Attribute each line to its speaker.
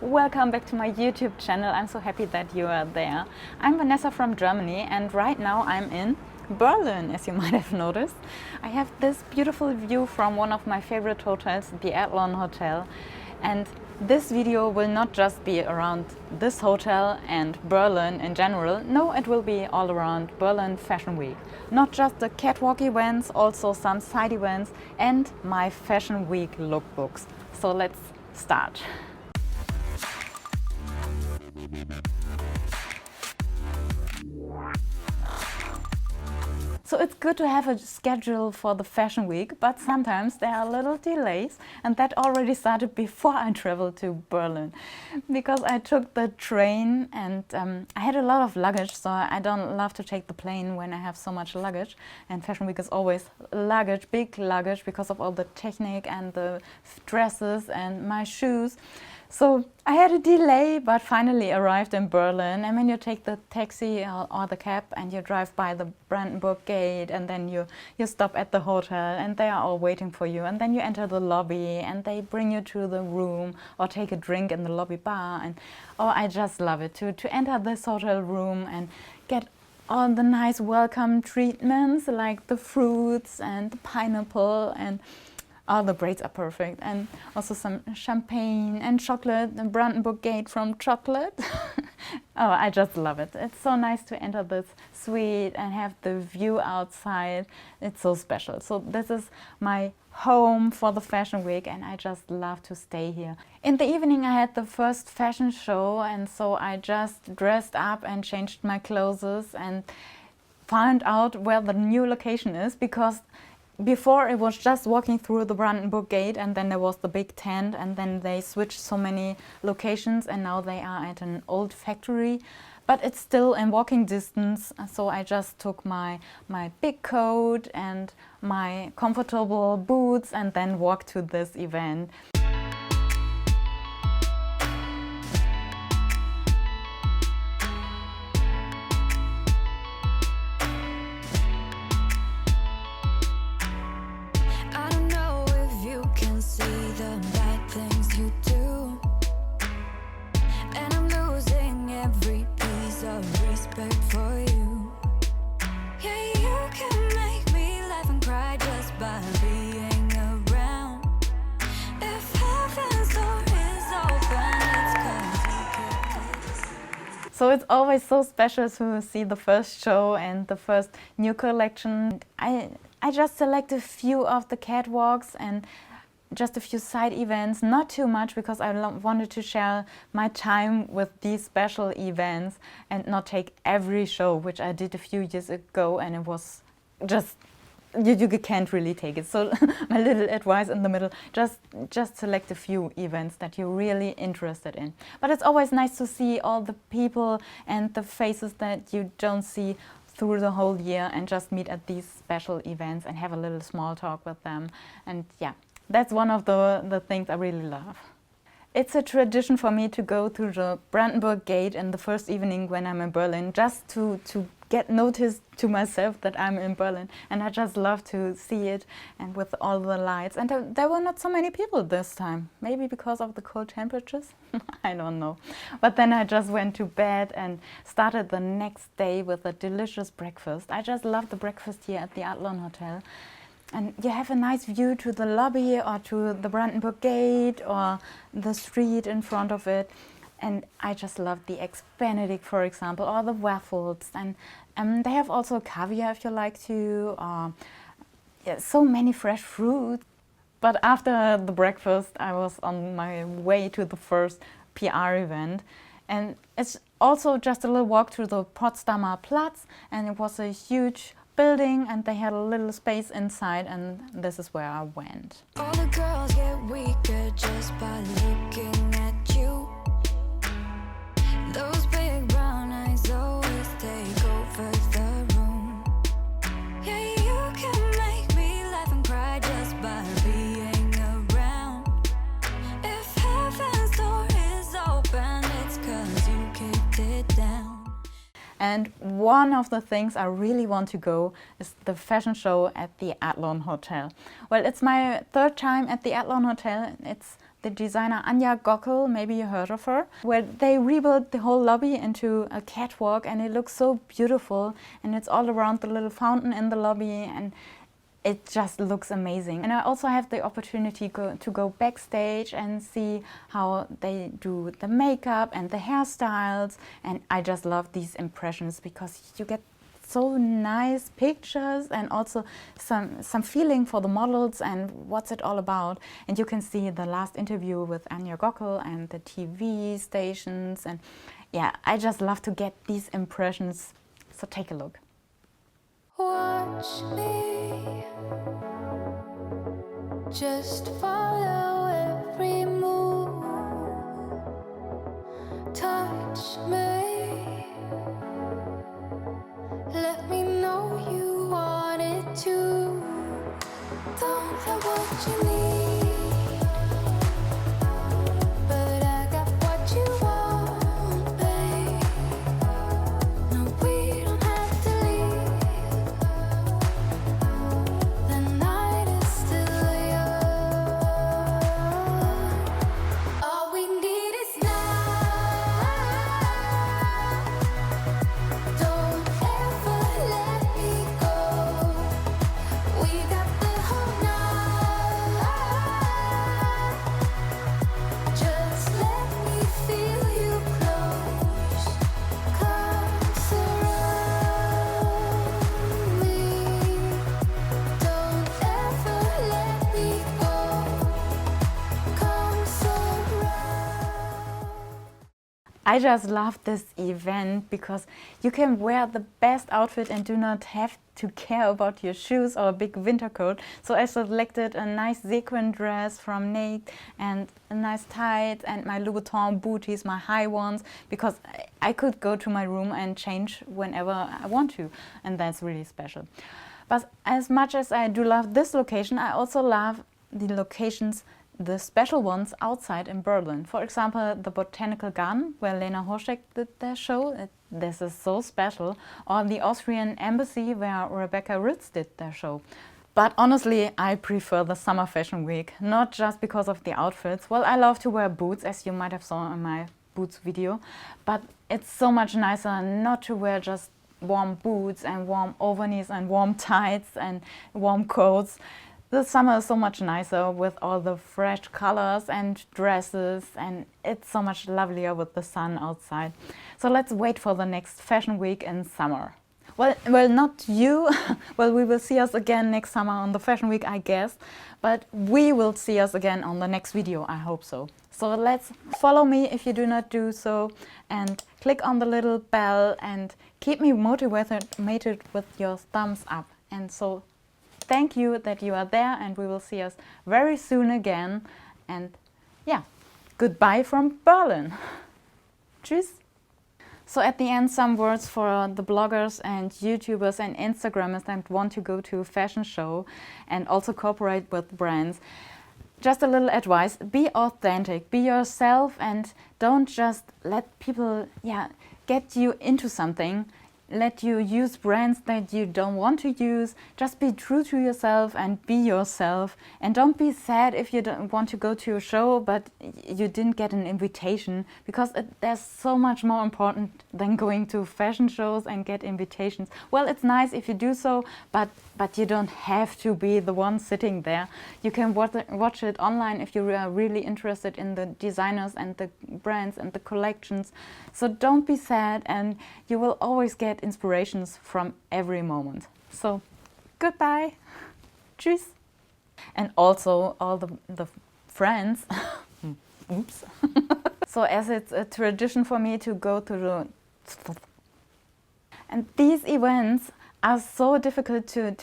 Speaker 1: Welcome back to my YouTube channel. I'm so happy that you are there. I'm Vanessa from Germany and right now I'm in Berlin, as you might have noticed. I have this beautiful view from one of my favorite hotels, the Adlon Hotel. And this video will not just be around this hotel and Berlin in general. No, it will be all around Berlin Fashion Week. Not just the catwalk events, also some side events and my Fashion Week lookbooks. So let's start. So it's good to have a schedule for the Fashion Week, but sometimes there are little delays, and that already started before I traveled to Berlin. Because I took the train and I had a lot of luggage, so I don't love to take the plane when I have so much luggage. And Fashion Week is always luggage, big luggage, because of all the technique and the dresses and my shoes. So I had a delay, but finally arrived in Berlin. And when you take the taxi or the cab and you drive by the Brandenburg Gate, and then you stop at the hotel and they are all waiting for you. And then you enter the lobby and they bring you to the room or take a drink in the lobby bar. And oh, I just love it to enter this hotel room and get all the nice welcome treatments like the fruits and the pineapple, and all the braids are perfect, and also some champagne and chocolate, the Brandenburg Gate from chocolate. Oh, I just love it. It's so nice to enter this suite and have the view outside. It's so special. So this is my home for the Fashion Week and I just love to stay here. In the evening I had the first fashion show, and so I just dressed up and changed my clothes and found out where the new location is, because before it was just walking through the Brandenburg Gate and then there was the big tent, and then they switched so many locations and now they are at an old factory. But it's still in walking distance, so I just took my big coat and my comfortable boots and then walked to this event. So it's always so special to see the first show and the first new collection. I just select a few of the catwalks and just a few side events, not too much, because I wanted to share my time with these special events and not take every show, which I did a few years ago, and it was just you can't really take it. So my little advice in the middle, just select a few events that you're really interested in. But it's always nice to see all the people and the faces that you don't see through the whole year, and just meet at these special events and have a little small talk with them. And yeah, that's one of the things I really love. It's a tradition for me to go through the Brandenburg Gate in the first evening when I'm in Berlin, just to get noticed to myself that I'm in Berlin. And I just love to see it, and with all the lights. And there were not so many people this time, maybe because of the cold temperatures. I don't know. But then I just went to bed and started the next day with a delicious breakfast. I just love the breakfast here at the Adlon Hotel. And you have a nice view to the lobby or to the Brandenburg Gate or the street in front of it. And I just love the eggs Benedict, for example, or the waffles. And they have also caviar if you like to, or yeah, so many fresh fruits. But after the breakfast, I was on my way to the first PR event. And it's also just a little walk through the Potsdamer Platz, and it was a huge building and they had a little space inside, and this is where I went.
Speaker 2: All the girls get weaker just by looking at you. Those big brown eyes always take over the room. Yeah, you can make me laugh and cry just by being around. If heaven's door is open, it's 'cause you kicked it down.
Speaker 1: And one of the things I really want to go is the fashion show at the Adlon Hotel. Well, it's my third time at the Adlon Hotel. It's the designer Anja Gockel, maybe you heard of her, where they rebuilt the whole lobby into a catwalk, and it looks so beautiful, and it's all around the little fountain in the lobby, and it just looks amazing. And I also have the opportunity to go backstage and see how they do the makeup and the hairstyles, and I just love these impressions because you get so nice pictures and also some feeling for the models and what's it all about. And you can see the last interview with Anja Gockel and the TV stations, and yeah, I just love to get these impressions, so take a look.
Speaker 2: Watch me, just follow every move. Touch me, let me know you want it too. Don't have what you need, but I got what you want, babe. No, we don't have to leave. The night is still young. All we need is now. Don't ever let me go. We got the whole night. Just let me feel you close. Come surround me. Don't ever let me go. Come surround.
Speaker 1: I just love this event because you can wear the best outfit and do not have to care about your shoes or a big winter coat. So I selected a nice sequin dress from Nate and a nice tights and my Louboutin booties, my high ones, because I could go to my room and change whenever I want to, and that's really special. But as much as I do love this location, I also love the locations, the special ones outside in Berlin. For example, the Botanical Garden, where Lena Horschek did their show. This is so special. Or the Austrian Embassy, where Rebecca Ritz did their show. But honestly, I prefer the summer fashion week, not just because of the outfits. Well, I love to wear boots, as you might have saw in my boots video, but it's so much nicer not to wear just warm boots and warm overknees and warm tights and warm coats. The summer is so much nicer with all the fresh colors and dresses, and it's so much lovelier with the sun outside. So let's wait for the next fashion week in summer. Well, not you. Well, we will see us again next summer on the fashion week, I guess. But we will see us again on the next video, I hope so. So let's follow me if you do not do so, and click on the little bell and keep me motivated with your thumbs up. And so thank you that you are there, and we will see us very soon again. And yeah, goodbye from Berlin. Tschüss. So at the end, some words for the bloggers and YouTubers and Instagrammers that want to go to a fashion show and also cooperate with brands. Just a little advice: be authentic, be yourself, and don't just let people get you into something. Let you use brands that you don't want to use. Just be true to yourself and be yourself. And don't be sad if you don't want to go to a show but you didn't get an invitation, because there's so much more important than going to fashion shows and get invitations. Well, it's nice if you do so, but you don't have to be the one sitting there. You can watch it online if you are really interested in the designers and the brands and the collections. So don't be sad, and you will always get inspirations from every moment. So goodbye. Tschüss. And also all the friends. Oops. So as it's a tradition for me to go to the... And these events are so difficult to